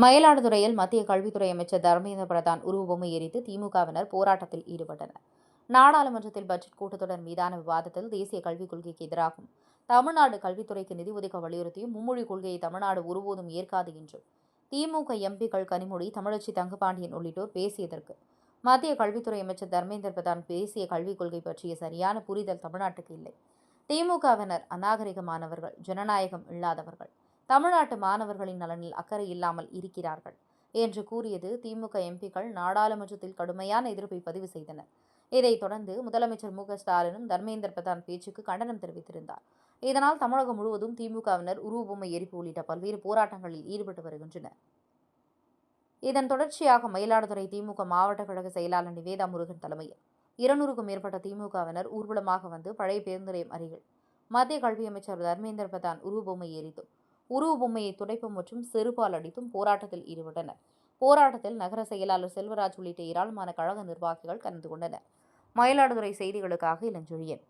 மயிலாடுதுறையில் மத்திய கல்வித்துறை அமைச்சர் தர்மேந்திர பிரதான் உருவபொம்மை எரித்து திமுகவினர் போராட்டத்தில் ஈடுபட்டனர். நாடாளுமன்றத்தில் பட்ஜெட் கூட்டத்தொடர் மீதான விவாதத்தில் தேசிய கல்விக் கொள்கைக்கு எதிராகும் தமிழ்நாடு கல்வித்துறைக்கு நிதி ஒதுக்க வலியுறுத்தியும் மும்மொழி கொள்கையை தமிழ்நாடு ஒருபோதும் ஏற்காது என்றும் திமுக எம்பிக்கள் கனிமொழி, தமிழச்சி தங்கபாண்டியன் உள்ளிட்டோர் பேசியதற்கு மத்திய கல்வித்துறை அமைச்சர் தர்மேந்திர பிரதான் தேசிய கல்விக் கொள்கை பற்றிய சரியான புரிதல் தமிழ்நாட்டுக்கு இல்லை. திமுகவினர் அநாகரிகமானவர்கள், ஜனநாயகம் இல்லாதவர்கள், தமிழ்நாட்டு மாணவர்களின் நலனில் அக்கறை இல்லாமல் இருக்கிறார்கள் என்று கூறியது திமுக எம்பிக்கள் நாடாளுமன்றத்தில் கடுமையான எதிர்ப்பை பதிவு செய்தனர். இதைத் தொடர்ந்து முதலமைச்சர் மு.க.ஸ்டாலினும் தர்மேந்திர பிரதான் பேச்சுக்கு கண்டனம் தெரிவித்திருந்தார். இதனால் தமிழகம் முழுவதும் திமுகவினர் உருவபொம்மை எரிப்பு உள்ளிட்ட பல்வேறு போராட்டங்களில் ஈடுபட்டு வருகின்றனர். இதன் தொடர்ச்சியாக மயிலாடுதுறை திமுக மாவட்ட கழக செயலாளர் நிவேதா முருகன் தலைமையில் 200க்கும் மேற்பட்ட திமுகவினர் ஊர்வலமாக வந்து பழைய பேருந்து நிலையம் அருகில் மத்திய கல்வி அமைச்சர் தர்மேந்திர பிரதான் உருவபொம்மை எரித்தும் உருவபொம்மையை துடைப்பும் மற்றும் செருப்பால் அடித்தும் போராட்டத்தில் ஈடுபட்டனர். போராட்டத்தில் நகர செயலாளர் செல்வராஜ் உள்ளிட்ட ஏராளமான கழக நிர்வாகிகள் கலந்து கொண்டனர். மயிலாடுதுறை செய்திகளுக்காக இளஞ்செழியன்.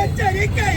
எச்சரிக்கை